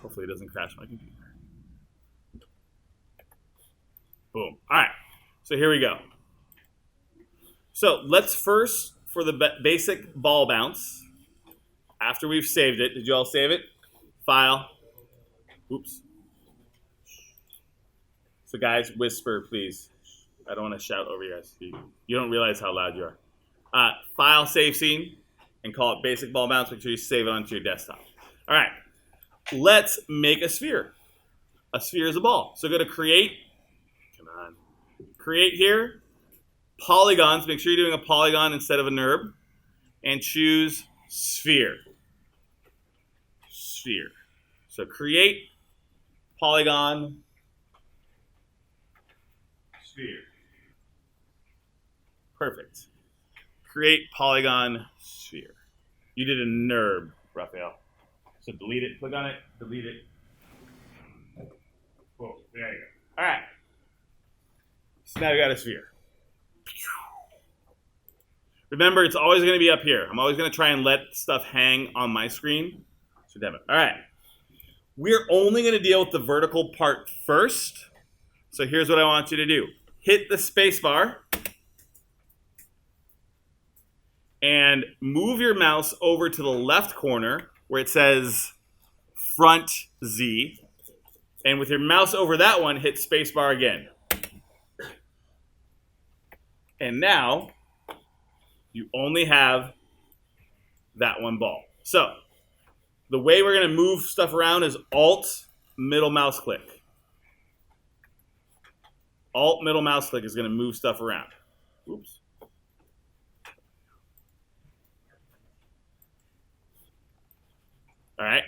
Hopefully it doesn't crash my computer. Boom. All right. So here we go. So let's first, for the basic ball bounce, after we've saved it, did you all save it? File. Oops. So guys, whisper, please. I don't want to shout over you guys. You don't realize how loud you are. File, save scene, and call it basic ball bounce. Make sure you save it onto your desktop. All right. Let's make a sphere. A sphere is a ball. So go to create. Come on. Create here. Polygons. Make sure you're doing a polygon instead of a NURB. And choose sphere. Sphere. So create polygon sphere. Perfect. Create polygon sphere. You did a NURB, Raphael. So delete it, click on it, delete it. Whoa, there you go. All right. So now we got a sphere. Remember, it's always going to be up here. I'm always going to try and let stuff hang on my screen. So damn it. All right. We're only going to deal with the vertical part first. So here's what I want you to do. Hit the space bar and move your mouse over to the left corner where it says front Z. And with your mouse over that one, hit space bar again. And now you only have that one ball. So the way we're going to move stuff around is Alt, middle mouse click. Alt, middle mouse click is going to move stuff around. Oops. All right.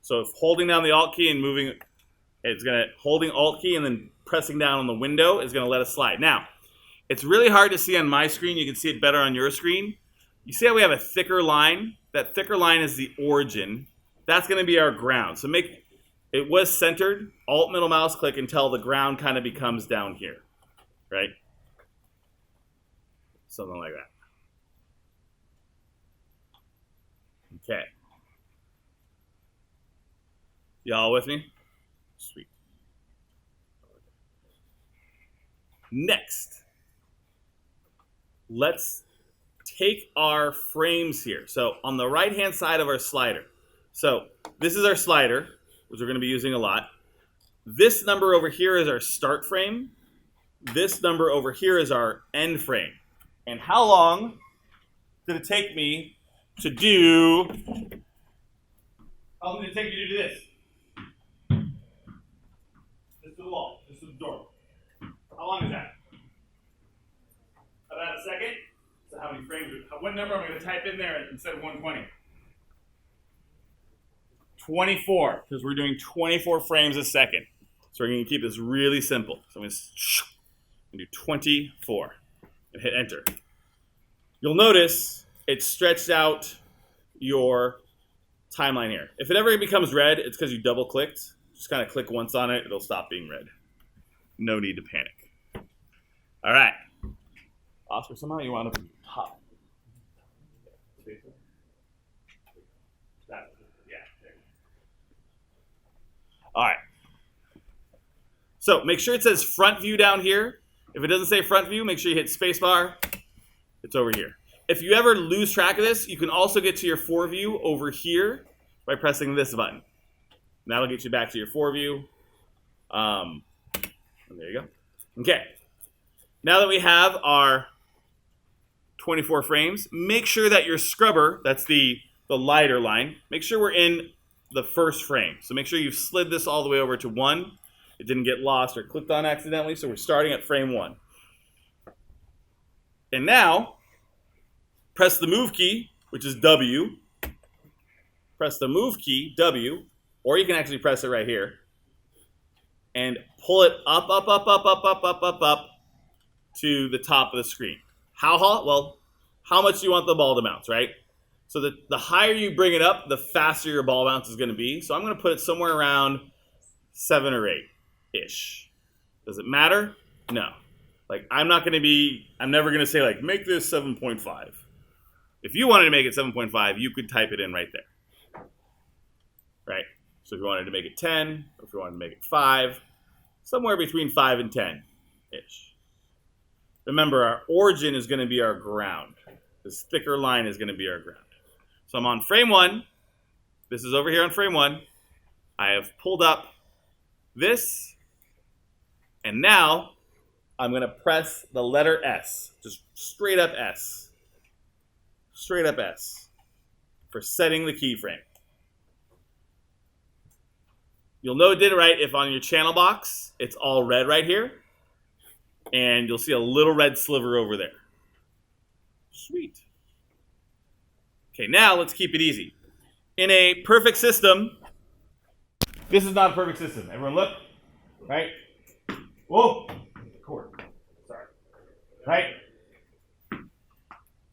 So if holding down the Alt key and moving, it's going to, holding Alt key and then pressing down on the window is going to let us slide. Now, it's really hard to see on my screen. You can see it better on your screen. You see how we have a thicker line? That thicker line is the origin. That's going to be our ground. So make it was centered. Alt middle mouse click until the ground kind of becomes down here, right? Something like that. Okay. Y'all with me? Sweet. Next, let's take our frames here. So on the right-hand side of our slider. So this is our slider, which we're going to be using a lot. This number over here is our start frame. This number over here is our end frame. And how long did it take me to do, how long did it take you to do this? This is the wall, this is the door. How long is that? About a second? So how many frames, what number am I going to type in there instead of 120? 24, because we're doing 24 frames a second. So we're going to keep this really simple. So I'm going to do 24 and hit enter. You'll notice it stretched out your timeline here. If it ever becomes red, it's because you double clicked. Just kind of click once on it, it'll stop being red. No need to panic. All right. Oscar, somehow you want to be top. All right. So make sure it says front view down here. If it doesn't say front view, make sure you hit spacebar. It's over here. If you ever lose track of this, you can also get to your 4 view over here by pressing this button. And that'll get you back to your 4 view. And there you go. Okay. Now that we have our 24 frames, make sure that your scrubber, that's the lighter line, make sure we're in the first frame. So make sure you've slid this all the way over to 1. It didn't get lost or clicked on accidentally, so we're starting at frame 1. And now, press the move key, which is W. Press the move key, W, or you can actually press it right here. And pull it up, up, up, up, up, up, up, up, up to the top of the screen. How high? Well, how much do you want the ball to bounce, right? So the higher you bring it up, the faster your ball bounce is going to be. So I'm going to put it somewhere around 7 or 8-ish. Does it matter? No. Like, I'm never going to say, like, make this 7.5. If you wanted to make it 7.5, you could type it in right there. Right? So if you wanted to make it 10, or if you wanted to make it 5, somewhere between 5 and 10-ish. Remember, our origin is going to be our ground. This thicker line is going to be our ground. So I'm on frame 1. This is over here on frame 1. I have pulled up this, and now I'm going to press the letter S, just straight up S. Straight up S for setting the keyframe. You'll know it did it right if on your channel box, it's all red right here, and you'll see a little red sliver over there. Sweet. Okay, now let's keep it easy. In a perfect system, this is not a perfect system. Everyone look, right? Whoa, cord, sorry, right?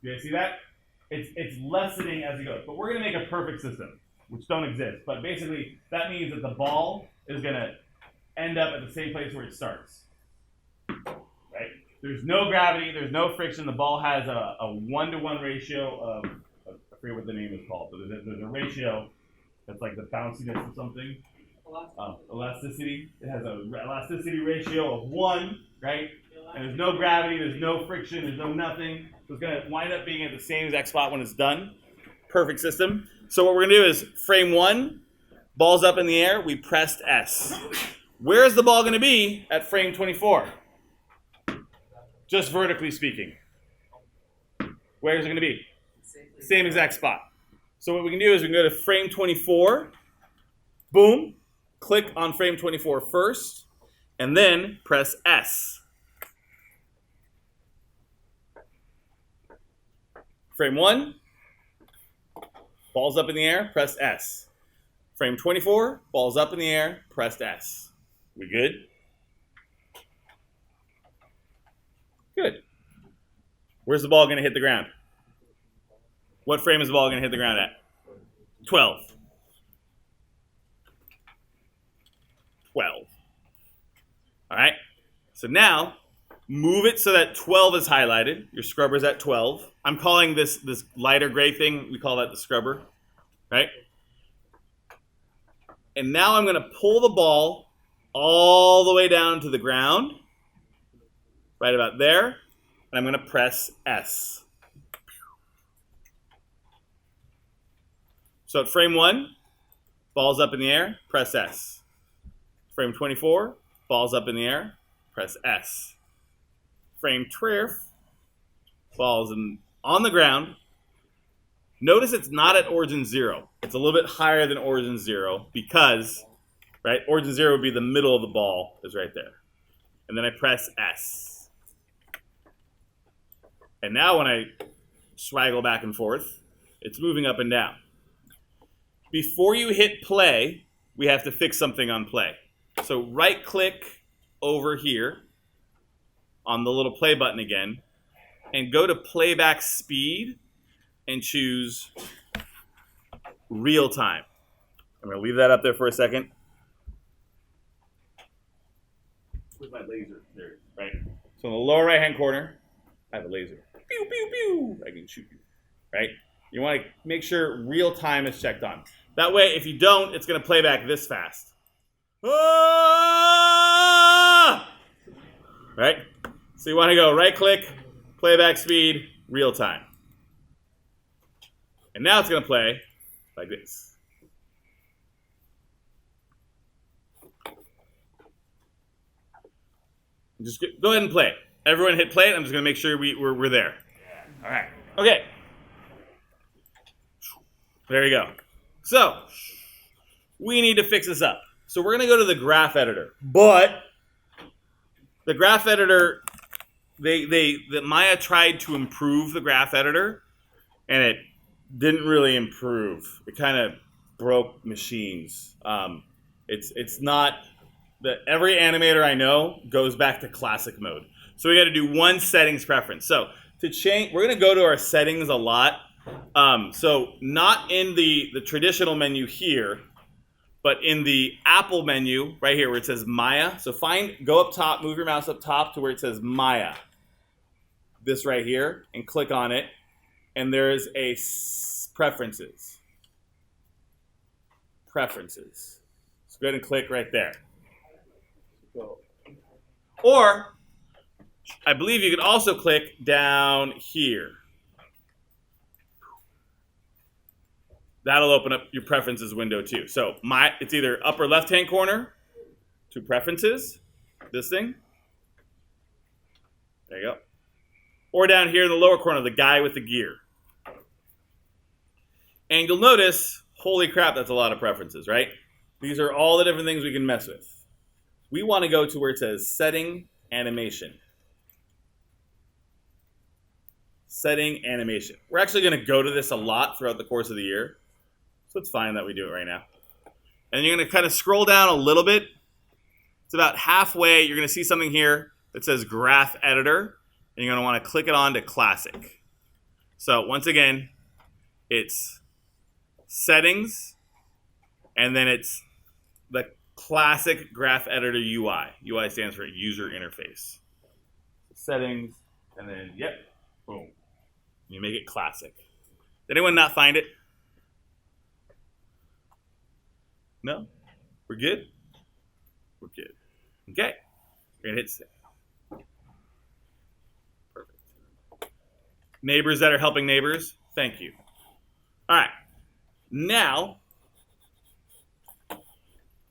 You guys see that? It's lessening as it goes, but we're gonna make a perfect system, which don't exist. But basically, that means that the ball is gonna end up at the same place where it starts, right? There's no gravity, there's no friction. The ball has a 1-to-1 ratio of, I forget what the name is called, but there's a ratio that's like the bounciness of something. Elasticity. It has an elasticity ratio of 1, right? And there's no gravity, there's no friction, there's no nothing. So it's going to wind up being at the same exact spot when it's done. Perfect system. So what we're going to do is frame 1, ball's up in the air, we pressed S. Where is the ball going to be at frame 24? Just vertically speaking. Where is it going to be? Same exact spot. So what we can do is we can go to frame 24, boom, click on frame 24 first, and then press S. Frame 1, ball's up in the air, press S. Frame 24, ball's up in the air, pressed S. We good? Good. Where's the ball going to hit the ground? What frame is the ball going to hit the ground at? 12. 12. All right. So now, move it so that 12 is highlighted. Your scrubber's at 12. I'm calling this lighter gray thing, we call that the scrubber, right? And now I'm going to pull the ball all the way down to the ground, right about there, and I'm going to press S. So at frame 1, ball's up in the air, press S. Frame 24, ball's up in the air, press S. Frame 12, ball's on the ground. Notice it's not at origin 0. It's a little bit higher than origin 0 because, right, origin 0 would be the middle of the ball is right there. And then I press S. And now when I swaggle back and forth, it's moving up and down. Before you hit play, we have to fix something on play. So right click over here on the little play button again and go to Playback Speed and choose Real Time. I'm going to leave that up there for a second. Where's my laser? There, right? So in the lower right hand corner, I have a laser. Pew, pew, pew. I can shoot you, right? You want to make sure Real Time is checked on. That way, if you don't, it's going to play back this fast. Ah! Right? So you want to go right click, Playback Speed, Real Time. And now it's going to play like this. Just go ahead and play it. Everyone hit play it. I'm just going to make sure we're there. All right. Okay. There you go. So, we need to fix this up. So we're going to go to the graph editor. But the graph editor, Maya tried to improve the graph editor, and it didn't really improve. It kind of broke machines. It's not that every animator I know goes back to classic mode. So we got to do one settings preference. So to change, we're going to go to our settings a lot. So not in the traditional menu here, but in the Apple menu right here where it says Maya. So go up top, move your mouse up top to where it says Maya. This right here, and click on it. And there's a preferences. Preferences. So go ahead and click right there. Or, I believe you can also click down here. That'll open up your preferences window too. So it's either upper left-hand corner to preferences, this thing. There you go. Or down here in the lower corner, the guy with the gear. And you'll notice, holy crap, that's a lot of preferences, right? These are all the different things we can mess with. We want to go to where it says Setting Animation. Setting Animation. We're actually going to go to this a lot throughout the course of the year. So it's fine that we do it right now. And you're going to kind of scroll down a little bit. It's about halfway. You're going to see something here that says Graph Editor. And you're going to want to click it on to Classic. So once again, it's Settings, and then it's the Classic Graph Editor UI. UI stands for User Interface. Settings, and then, yep, boom. You make it Classic. Did anyone not find it? No? We're good? We're good. Okay. We're going to hit save. Perfect. Neighbors that are helping neighbors, thank you. All right. Now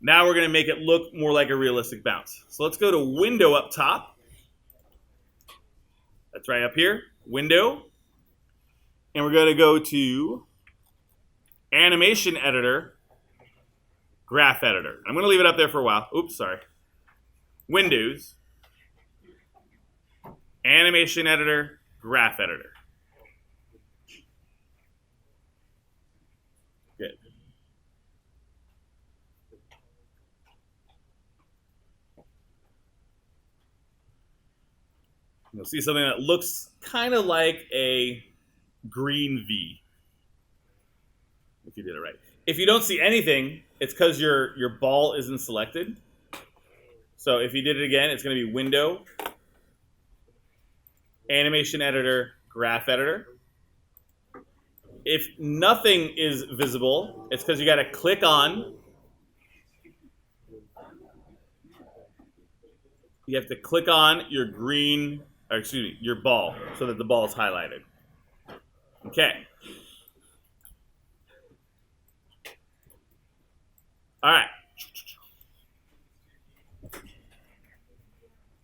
we're going to make it look more like a realistic bounce. So let's go to Window up top. That's right up here. Window. And we're going to go to Animation Editor, Graph Editor. I'm going to leave it up there for a while. Oops, sorry. Windows, Animation Editor, Graph Editor. Good. You'll see something that looks kind of like a green V, if you did it right. If you don't see anything, it's because your ball isn't selected. So if you did it again, it's going to be Window, Animation Editor, Graph Editor. If nothing is visible, it's because you got to click on. You have to click on your green, or excuse me, your ball, so that the ball is highlighted. Okay. All right.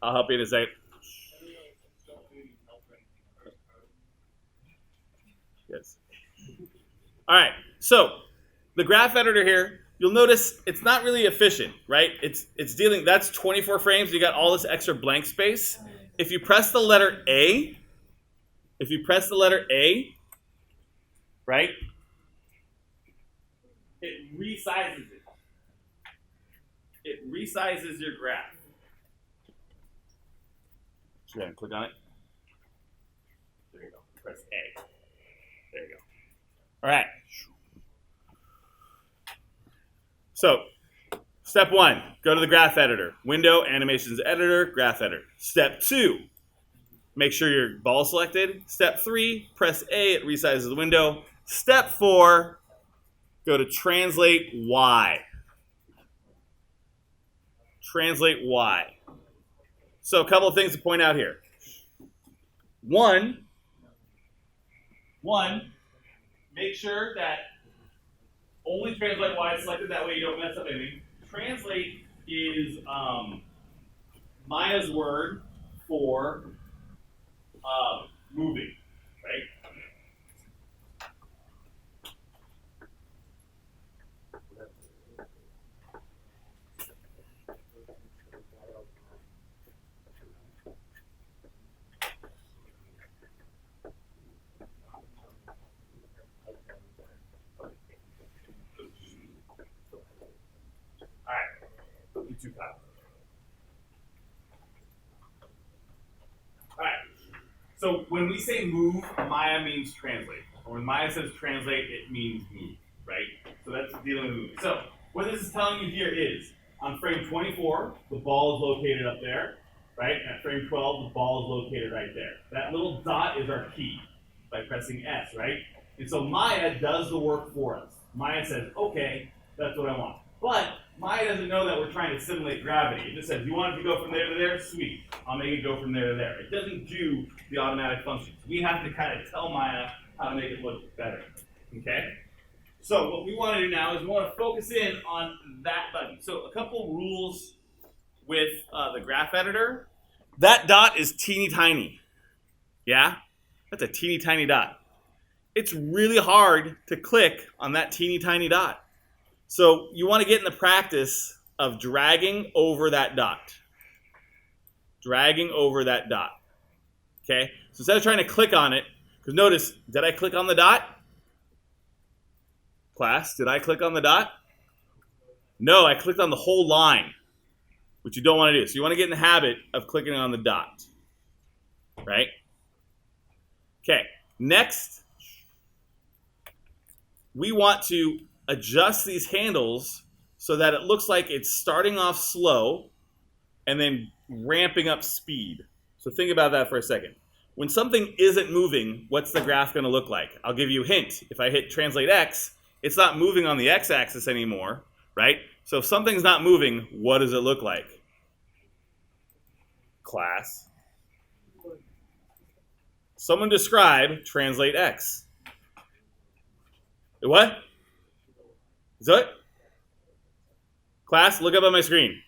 I'll help you in a second. Yes. All right. So the graph editor here, you'll notice it's not really efficient, right? It's dealing. That's 24 frames. You got all this extra blank space. If you press the letter A, right? It resizes it. It resizes your graph. Just go ahead and click on it. There you go. Press A. There you go. All right. So, step 1, go to the graph editor. Window, Animations Editor, Graph Editor. Step 2, make sure your ball is selected. Step 3, press A, it resizes the window. Step 4, go to Translate Y. Translate Y. So a couple of things to point out here. One, make sure that only Translate Y is selected, that way you don't mess up anything. Translate is Maya's word for moving, right? Alright, so when we say move, Maya means translate. Or when Maya says translate, it means move, right? So that's dealing with moving. So what this is telling you here is, on frame 24, the ball is located up there, right? And at frame 12, the ball is located right there. That little dot is our key by pressing S, right? And so Maya does the work for us. Maya says, okay, that's what I want. But Maya doesn't know that we're trying to simulate gravity. It just says, you want it to go from there to there? Sweet. I'll make it go from there to there. It doesn't do the automatic functions. We have to kind of tell Maya how to make it look better. Okay? So what we want to do now is we want to focus in on that button. So a couple rules with the graph editor. That dot is teeny tiny. Yeah? That's a teeny tiny dot. It's really hard to click on that teeny tiny dot. So you want to get in the practice of dragging over that dot. Dragging over that dot. Okay? So instead of trying to click on it, because notice, did I click on the dot? Class, did I click on the dot? No, I clicked on the whole line, which you don't want to do. So you want to get in the habit of clicking on the dot. Right? Okay, next, we want to adjust these handles so that it looks like it's starting off slow and then ramping up speed. So think about that for a second. When something isn't moving, what's the graph going to look like? I'll give you a hint. If I hit translate X, it's not moving on the X-axis anymore, right? So if something's not moving, what does it look like? Class. Someone describe translate X. What? Is that? Class, look up on my screen.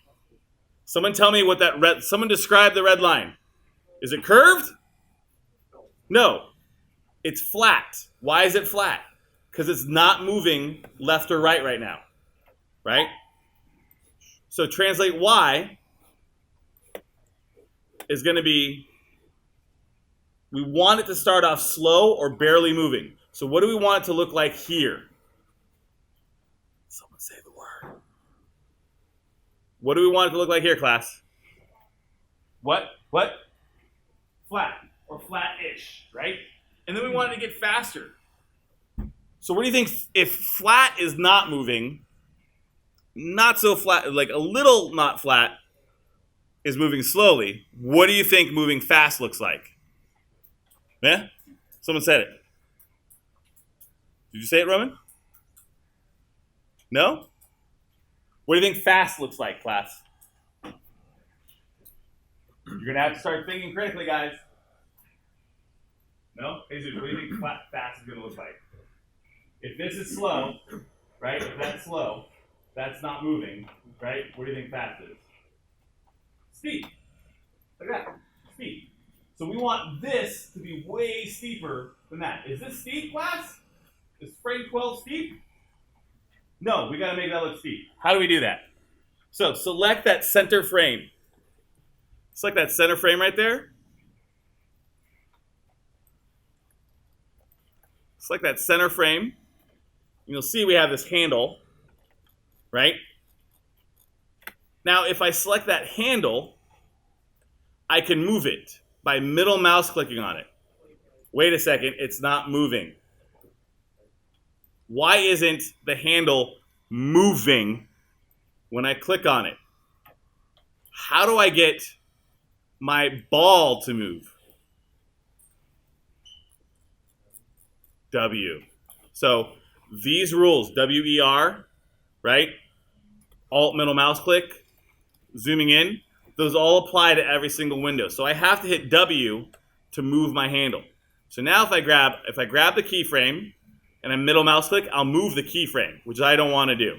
Someone tell me what that red, someone describe the red line. Is it curved? No. It's flat. Why is it flat? Because it's not moving left or right now. Right? So translate Y is going to be, we want it to start off slow or barely moving. So what do we want it to look like here? Someone say the word. What do we want it to look like here, class? What? What? Flat or flat-ish, right? And then we want it to get faster. So what do you think if flat is not moving, not so flat, like a little not flat is moving slowly, what do you think moving fast looks like? Yeah? Someone said it. Did you say it, Roman? No? What do you think fast looks like, class? You're going to have to start thinking critically, guys. No? Jesus, what do you think fast is going to look like? If this is slow, right? If that's slow, that's not moving, right? What do you think fast is? Speed. Look at that. Speed. So we want this to be way steeper than that. Is this steep, class? Is frame 12 steep? No, we got to make that look steep. How do we do that? So select that center frame. Select that center frame right there. Select that center frame. You'll see we have this handle, right? Now, if I select that handle, I can move it by middle mouse clicking on it. Wait a second, it's not moving. Why isn't the handle moving when I click on it? How do I get my ball to move? W. So these rules, W-E-R, right? Alt middle mouse click, zooming in, those all apply to every single window. So I have to hit W to move my handle. So now if I grab the keyframe and I middle mouse click, I'll move the keyframe, which I don't want to do.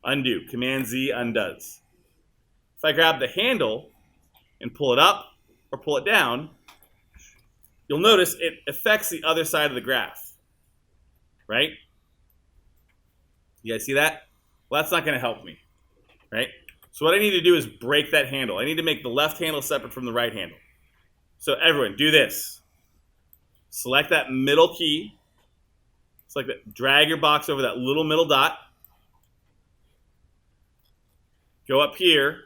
Undo, Command Z undoes. If I grab the handle and pull it up or pull it down, you'll notice it affects the other side of the graph, right? You guys see that? Well, that's not going to help me, right? So what I need to do is break that handle. I need to make the left handle separate from the right handle. So everyone, do this. Select that middle key. Select that. Drag your box over that little middle dot. Go up here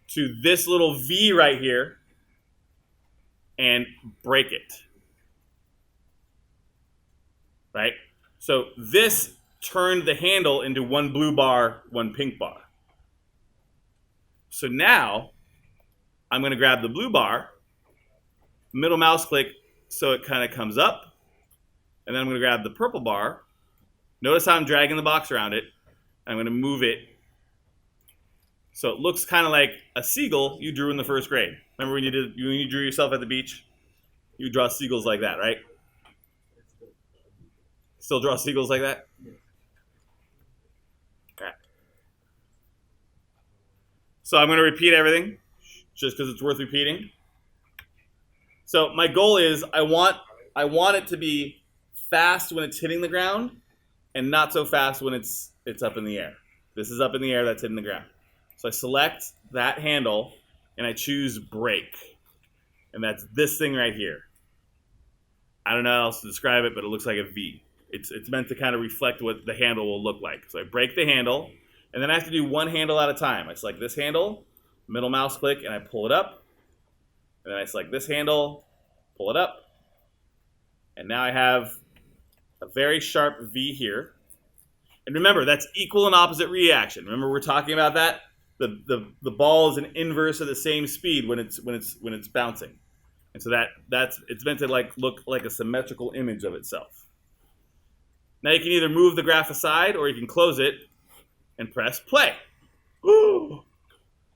to this little V right here and break it. Right? So this turned the handle into one blue bar, one pink bar. So now I'm going to grab the blue bar, middle mouse click so it kind of comes up, and then I'm going to grab the purple bar, Notice how I'm dragging the box around it. I'm going to move it so it looks kind of like a seagull you drew in the first grade. Remember when you drew yourself at the beach? You draw seagulls like that, right? Still draw seagulls like that? Okay. So I'm going to repeat everything just because it's worth repeating. So my goal is I want it to be fast when it's hitting the ground and not so fast when it's up in the air. This is up in the air, that's hitting the ground. So I select that handle and I choose brake. And that's this thing right here. I don't know how else to describe it, but it looks like a V. It's meant to kind of reflect what the handle will look like. So I break the handle, and then I have to do one handle at a time. I select this handle, middle mouse click, and I pull it up. And then I select this handle, pull it up. And now I have a very sharp V here. And remember, that's equal and opposite reaction. Remember we're talking about that? The ball is an inverse of the same speed when it's bouncing. And so it's meant to look like a symmetrical image of itself. Now you can either move the graph aside or you can close it and press play. Ooh,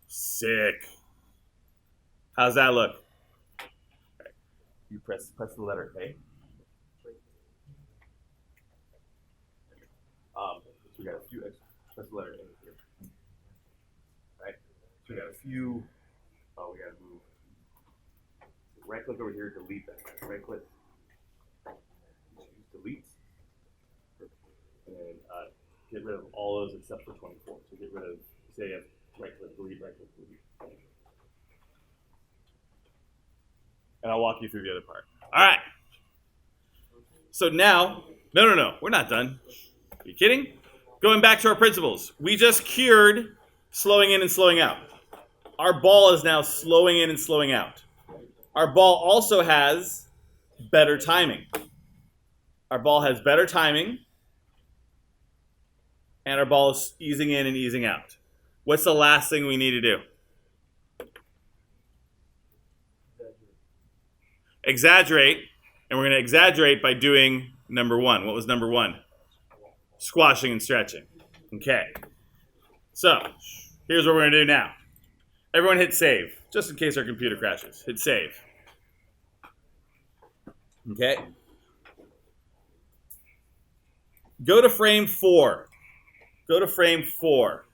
sick. How's that look? Right. You press the letter A. So we got a few extra. Press the letter A here. Right. So we got a few. Oh, we got to move. Right click over here, delete that. Right click. Delete. And get rid of all those except for 24. So get rid of, say, right click, delete, right click, delete. And I'll walk you through the other part. All right. So now, no, we're not done. Are you kidding? Going back to our principles. We just cured slowing in and slowing out. Our ball is now slowing in and slowing out. Our ball also has better timing. Our ball has better timing. And our ball is easing in and easing out. What's the last thing we need to do? Exaggerate. And we're going to exaggerate by doing number one. What was number one? Squashing and stretching. Okay. So, here's what we're going to do now. Everyone hit save, just in case our computer crashes. Hit save. Okay. Go to frame 4. Go to frame 4.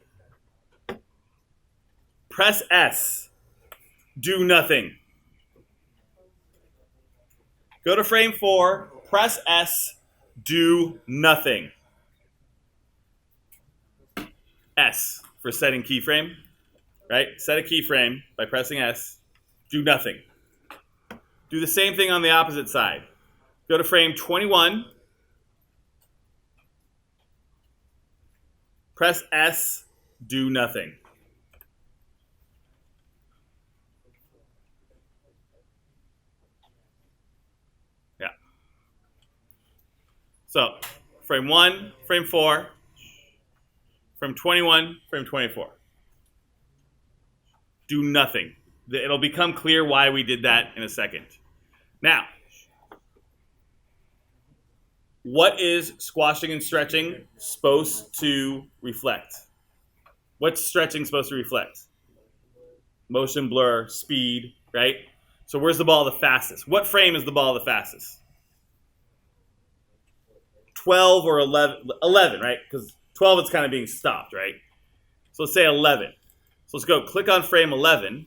Press S. Do nothing. Go to frame 4. Press S. Do nothing. S for setting keyframe. Right? Set a keyframe by pressing S. Do nothing. Do the same thing on the opposite side. Go to frame 21. Press S. Do nothing. Yeah. So, frame 1, frame 4, frame 21, frame 24. Do nothing. It'll become clear why we did that in a second. Now, what is squashing and stretching supposed to reflect? What's stretching supposed to reflect? Motion, blur, speed, right? So where's the ball the fastest? What frame is the ball the fastest? 12 or 11? 11, right? Because 12 it's kind of being stopped, right? So let's say 11. So let's go click on frame 11,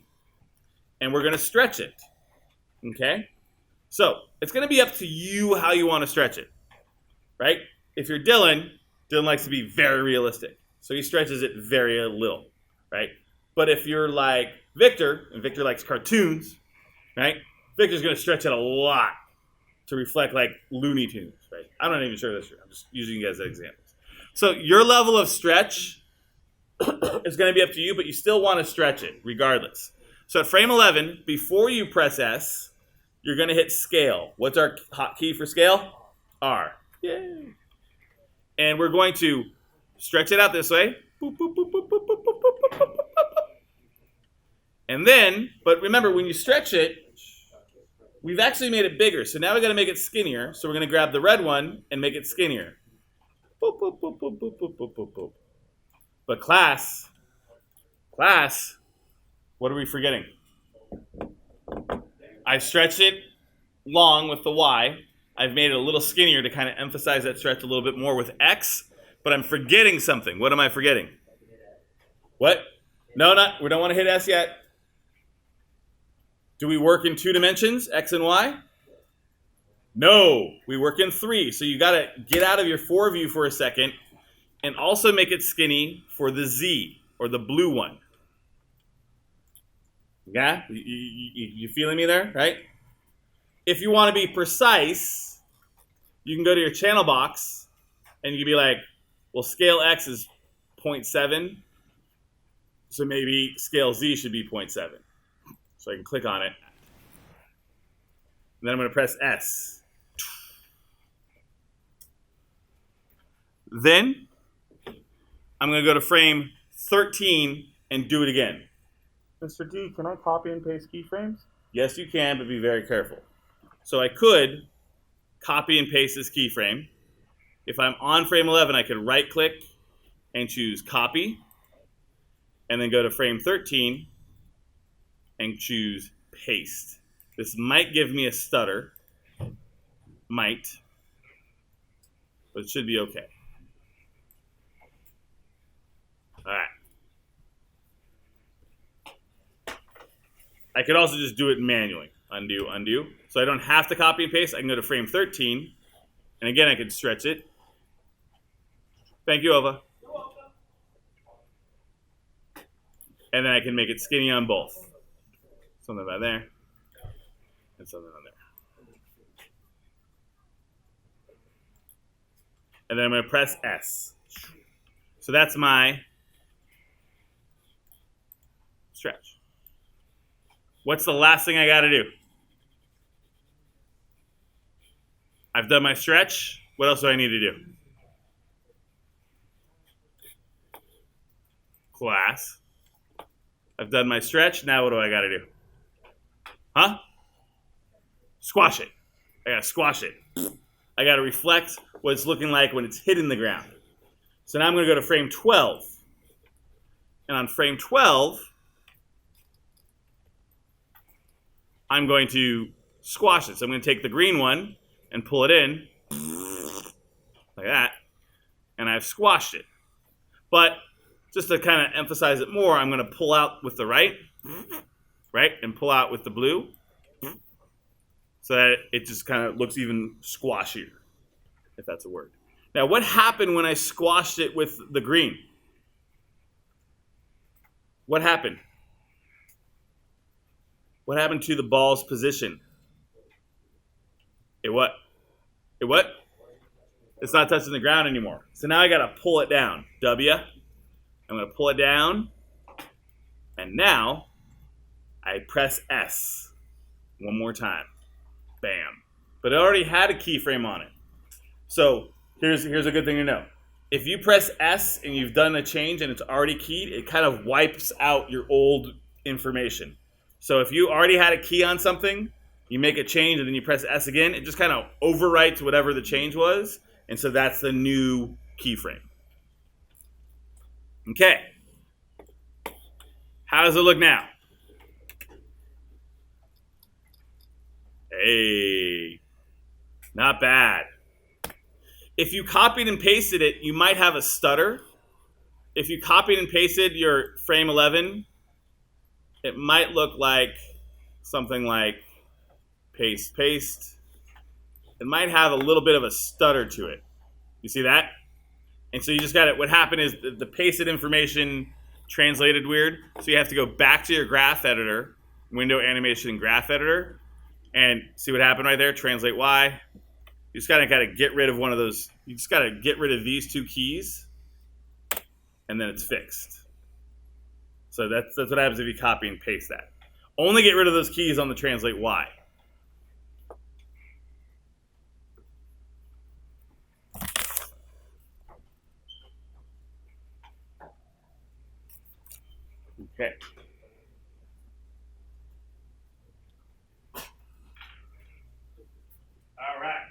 and we're going to stretch it, okay? So it's going to be up to you how you want to stretch it, right? If you're Dylan likes to be very realistic, so he stretches it very little, right? But if you're like Victor, and Victor likes cartoons, right? Victor's going to stretch it a lot to reflect like Looney Tunes, right? I'm not even sure that's true. I'm just using you guys as examples. So your level of stretch is going to be up to you, but you still want to stretch it regardless. So at frame 11, before you press S, you're going to hit scale. What's our hotkey for scale? R. Yay. And we're going to stretch it out this way. Boop, boop, boop, boop, boop, boop, boop, boop, boop, boop, boop. And then, but remember, when you stretch it, we've actually made it bigger. So now we've got to make it skinnier. So we're going to grab the red one and make it skinnier. Boop, boop, boop, boop, boop, boop, boop, boop, boop. But class, what are we forgetting? I stretched it long with the Y. I've made it a little skinnier to kind of emphasize that stretch a little bit more with X, but I'm forgetting something. What am I forgetting? What? No, we don't want to hit S yet. Do we work in 2 dimensions, X and Y? No, we work in 3. So you got to get out of your 4 view for a second and also make it skinny for the Z, or the blue one. Yeah? You feeling me there, right? If you want to be precise, you can go to your channel box and you can be like, well, scale X is 0.7, so maybe scale Z should be 0.7. So I can click on it. And then I'm going to press S. Then I'm going to go to frame 13 and do it again. Mr. D, can I copy and paste keyframes? Yes, you can, but be very careful. So I could copy and paste this keyframe. If I'm on frame 11, I could right click and choose copy, and then go to frame 13 and choose paste. This might give me a stutter. Might. But it should be okay. All right. I could also just do it manually. Undo, undo. So I don't have to copy and paste. I can go to frame 13. And again, I can stretch it. Thank you, Ova. You're welcome. And then I can make it skinny on both. Something about there. And something on there. And then I'm going to press S. So that's my stretch. What's the last thing I got to do? I've done my stretch. What else do I need to do? Class. I've done my stretch. Now what do I got to do? Huh? Squash it. I got to squash it. I got to reflect what it's looking like when it's hitting the ground. So now I'm going to go to frame 12. And on frame 12, I'm going to squash it. So I'm going to take the green one and pull it in like that. And I've squashed it. But just to kind of emphasize it more, I'm going to pull out with the right, and pull out with the blue, so that it just kind of looks even squashier, if that's a word. Now, what happened when I squashed it with the green? What happened? What happened to the ball's position? It what? It what? It's not touching the ground anymore. So now I got to pull it down. W. I'm going to pull it down. And now I press S one more time. Bam. But it already had a keyframe on it. So here's a good thing to know. If you press S and you've done a change and it's already keyed, it kind of wipes out your old information. So if you already had a key on something, you make a change and then you press S again, it just kind of overwrites whatever the change was. And so that's the new keyframe. Okay. How does it look now? Hey, not bad. If you copied and pasted it, you might have a stutter. If you copied and pasted your frame 11, it might look like something like paste, paste. It might have a little bit of a stutter to it. You see that? And so you just got it. What happened is the pasted information translated weird. So you have to go back to your graph editor, window animation graph editor, and see what happened right there. Translate Y. You just gotta get rid of one of those. You just gotta get rid of these two keys, and then it's fixed. So that's what happens if you copy and paste that. Only get rid of those keys on the translate Y. Okay. All right.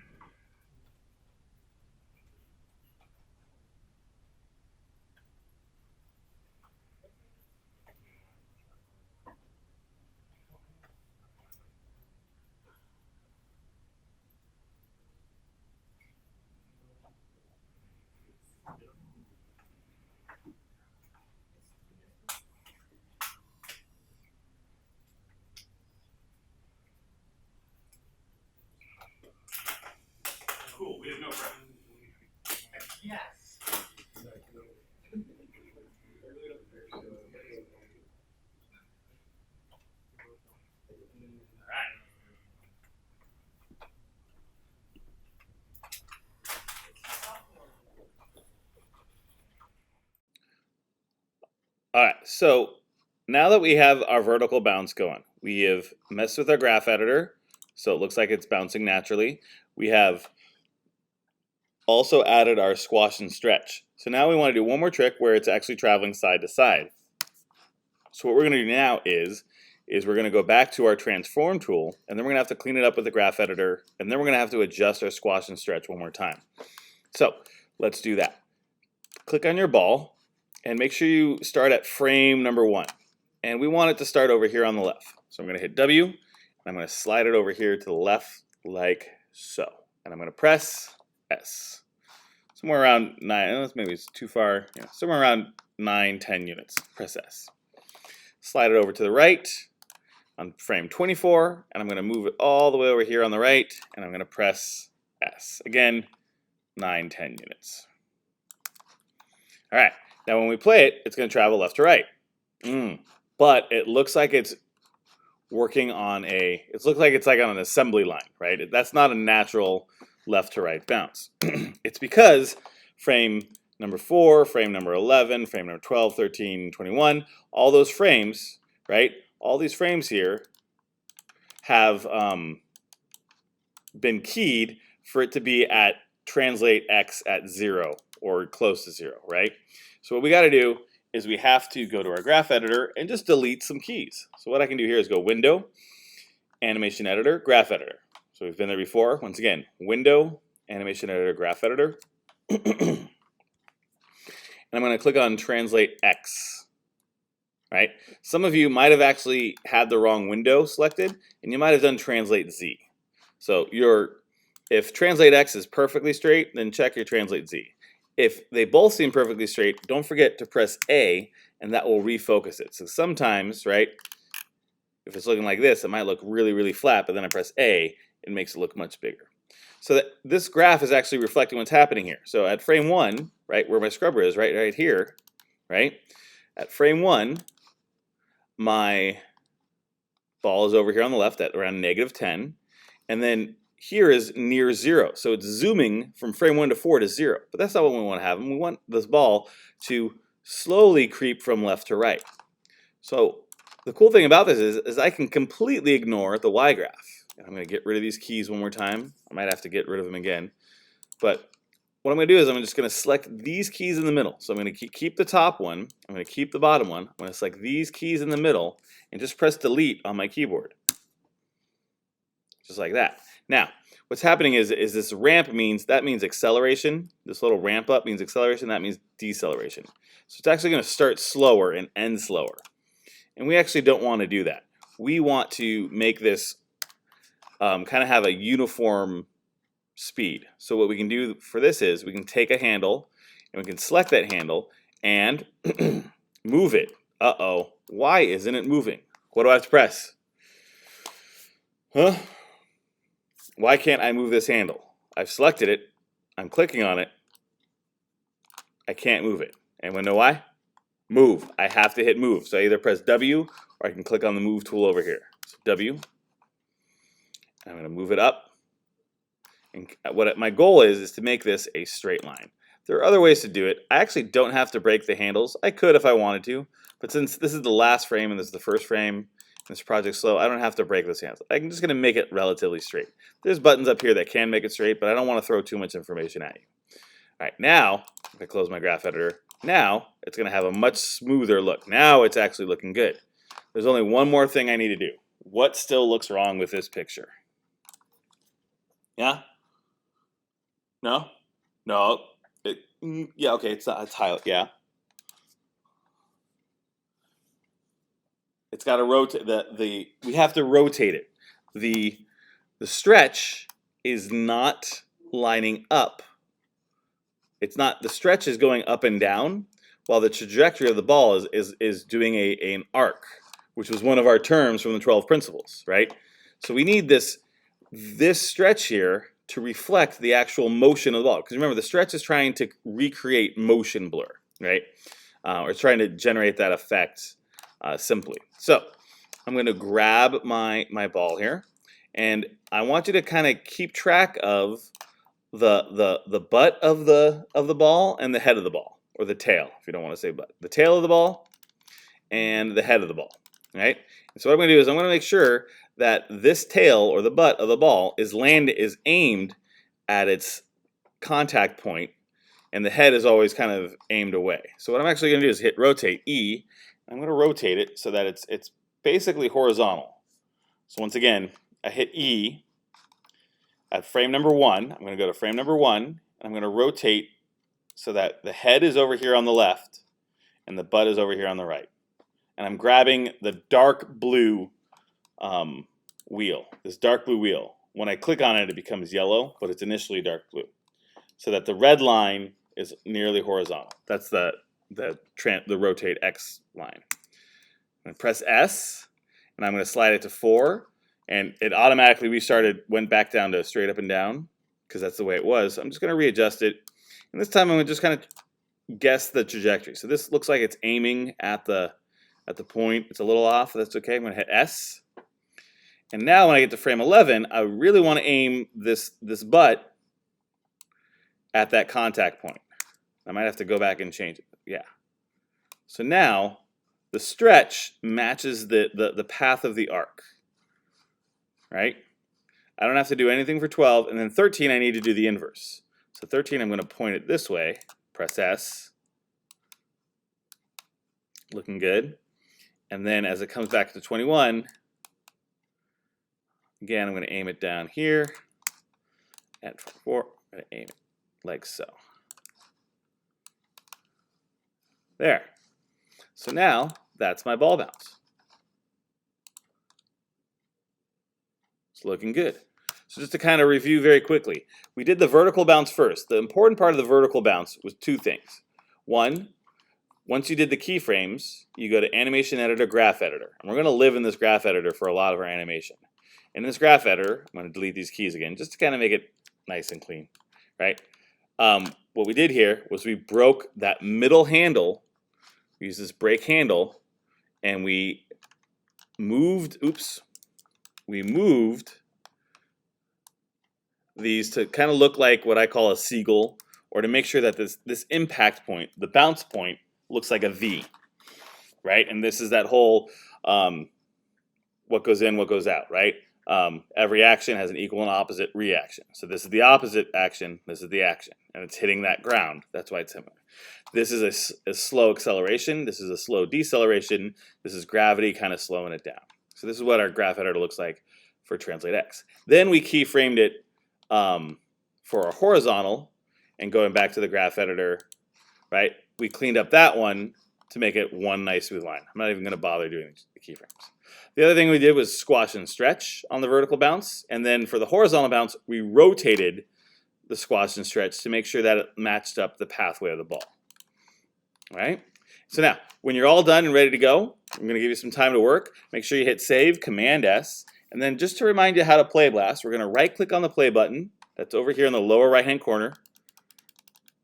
All right, so now that we have our vertical bounce going, we have messed with our graph editor, so it looks like it's bouncing naturally. We have also added our squash and stretch. So now we want to do one more trick where it's actually traveling side to side. So what we're going to do now is we're going to go back to our transform tool, and then we're going to have to clean it up with the graph editor, and then we're going to have to adjust our squash and stretch one more time. So let's do that. Click on your ball, and make sure you start at frame number 1. And we want it to start over here on the left. So I'm going to hit W, and I'm going to slide it over here to the left like so. And I'm going to press S. Somewhere around 9, maybe it's too far, yeah, somewhere around 9-10 units. Press S. Slide it over to the right on frame 24, and I'm going to move it all the way over here on the right, and I'm going to press S. Again, 9-10 units. All right, now when we play it, it's going to travel left to right. But it looks like it's working on it looks like it's like on an assembly line, right? That's not a natural left to right bounce. It's because frame number 4, frame number 11, frame number 12, 13, 21, all those frames, right? All these frames here have been keyed for it to be at translate X at 0 or close to 0, right? So what we got to do is we have to go to our graph editor and just delete some keys. So what I can do here is go Window, Animation Editor, Graph Editor. So we've been there before. Once again, Window, Animation Editor, Graph Editor. And I'm going to click on Translate X. Right? Some of you might have actually had the wrong window selected, and you might have done Translate Z. So if Translate X is perfectly straight, then check your Translate Z. If they both seem perfectly straight, don't forget to press A, and that will refocus it. So sometimes, right, if it's looking like this, it might look really, really flat, but then I press A, it makes it look much bigger. So that this graph is actually reflecting what's happening here. So at frame 1, right, where my scrubber is, right here, right, at frame 1, my ball is over here on the left at around -10, and then here is near 0. So it's zooming from frame 1 to 4 to 0. But that's not what we want to have. We want this ball to slowly creep from left to right. So the cool thing about this is I can completely ignore the Y graph. And I'm going to get rid of these keys one more time. I might have to get rid of them again. But what I'm going to do is I'm just going to select these keys in the middle. So I'm going to keep the top one. I'm going to keep the bottom one. I'm going to select these keys in the middle and just press delete on my keyboard. Just like that. Now, what's happening is this ramp means acceleration. This little ramp up means acceleration. That means deceleration. So it's actually going to start slower and end slower. And we actually don't want to do that. We want to make this kind of have a uniform speed. So what we can do for this is we can take a handle and we can select that handle and move it. Uh-oh, why isn't it moving? What do I have to press? Huh? Why can't I move this handle? I've selected it. I'm clicking on it. I can't move it. Anyone know why? Move. I have to hit move. So I either press W or I can click on the move tool over here. So W. I'm going to move it up. And what my goal is to make this a straight line. There are other ways to do it. I actually don't have to break the handles. I could if I wanted to. But since this is the last frame and this is the first frame, this project's slow, I don't have to break those handles. I'm just going to make it relatively straight. There's buttons up here that can make it straight, but I don't want to throw too much information at you. All right, now, if I close my graph editor, now it's going to have a much smoother look. Now it's actually looking good. There's only one more thing I need to do. What still looks wrong with this picture? Yeah? No? No. Yeah, okay, it's highlight, yeah. It's got to rotate we have to rotate it. The stretch is not lining up. It's not, the stretch is going up and down while the trajectory of the ball is doing an arc, which was one of our terms from the 12 principles, right? So we need this stretch here to reflect the actual motion of the ball. Because remember, the stretch is trying to recreate motion blur, right? Or it's trying to generate that effect simply. So I'm going to grab my ball here, and I want you to kind of keep track of the butt of the ball and the head of the ball, or the tail, if you don't want to say butt. The tail of the ball and the head of the ball, right? And so what I'm going to do is I'm going to make sure that this tail or the butt of the ball is aimed at its contact point, and the head is always kind of aimed away. So what I'm actually going to do is hit rotate E. I'm going to rotate it so that it's basically horizontal. So once again, I hit E at frame number 1. I'm going to go to frame number 1, and I'm going to rotate so that the head is over here on the left and the butt is over here on the right. And I'm grabbing the dark blue wheel, this dark blue wheel. When I click on it, it becomes yellow, but it's initially dark blue. So that the red line is nearly horizontal. That's the rotate X line. I'm going to press S, and I'm going to slide it to 4, and it automatically went back down to straight up and down, because that's the way it was. I'm just going to readjust it, and this time I'm going to just kind of guess the trajectory. So this looks like it's aiming at the point. It's a little off. That's okay. I'm going to hit S. And now when I get to frame 11, I really want to aim this butt at that contact point. I might have to go back and change it. Yeah. So now the stretch matches the path of the arc. Right? I don't have to do anything for 12. And then 13, I need to do the inverse. So 13, I'm going to point it this way. Press S. Looking good. And then as it comes back to 21, again, I'm going to aim it down here. At 4, I'm going to aim it like so. There. So now, that's my ball bounce. It's looking good. So just to kind of review very quickly, we did the vertical bounce first. The important part of the vertical bounce was 2 things. One, once you did the keyframes, you go to Animation Editor, Graph Editor. And we're going to live in this Graph Editor for a lot of our animation. In this Graph Editor, I'm going to delete these keys again, just to kind of make it nice and clean, right? What we did here was we broke that middle handle. We used this break handle, and we moved these to kind of look like what I call a seagull, or to make sure that this impact point, the bounce point, looks like a V, right? And this is that whole what goes in, what goes out, right? Every action has an equal and opposite reaction. So this is the opposite action, this is the action, and it's hitting that ground. That's why it's similar. This is a slow acceleration, this is a slow deceleration, this is gravity kind of slowing it down. So this is what our graph editor looks like for Translate X. Then we keyframed it for a horizontal, and going back to the graph editor, right? We cleaned up that one to make it one nice smooth line. I'm not even going to bother doing the keyframes. The other thing we did was squash and stretch on the vertical bounce, and then for the horizontal bounce, we rotated the squash and stretch to make sure that it matched up the pathway of the ball. All right? So now, when you're all done and ready to go, I'm going to give you some time to work. Make sure you hit Save, Command S, and then just to remind you how to play blast, we're going to right-click on the play button. That's over here in the lower right-hand corner.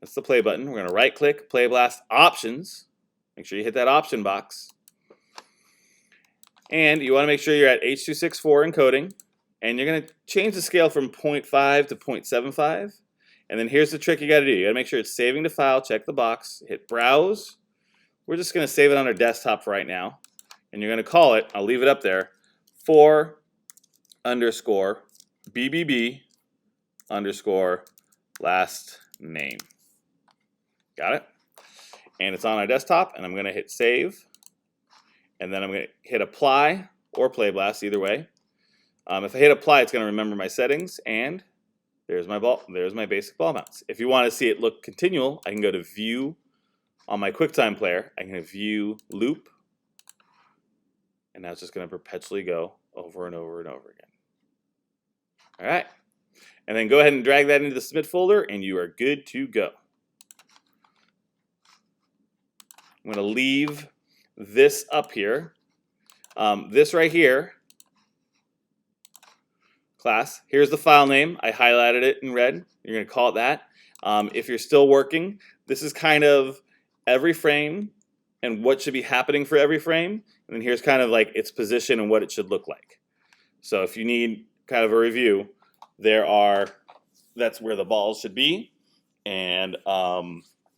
That's the play button. We're going to right-click, Play Blast, Options. Make sure you hit that option box. And you want to make sure you're at H.264 encoding. And you're going to change the scale from 0.5 to 0.75. And then here's the trick you got to do. You got to make sure it's saving to file. Check the box. Hit Browse. We're just going to save it on our desktop for right now. And you're going to call it, I'll leave it up there, 4_BBB_last name. Got it? And it's on our desktop, and I'm going to hit Save. And then I'm going to hit Apply or Play Blast, either way. If I hit Apply, it's going to remember my settings, and there's my ball. There's my basic ball bounce. If you want to see it look continual, I can go to View on my QuickTime player. I can View Loop, and now it's just going to perpetually go over and over and over again. All right. And then go ahead and drag that into the Submit folder, and you are good to go. I'm going to leave this up here. This right here, class, here's the file name. I highlighted it in red. You're going to call it that. If you're still working, this is kind of every frame and what should be happening for every frame. And then here's kind of like its position and what it should look like. So if you need kind of a review, that's where the balls should be. And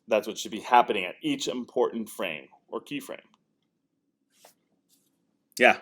that's what should be happening at each important frame or keyframe. Yeah.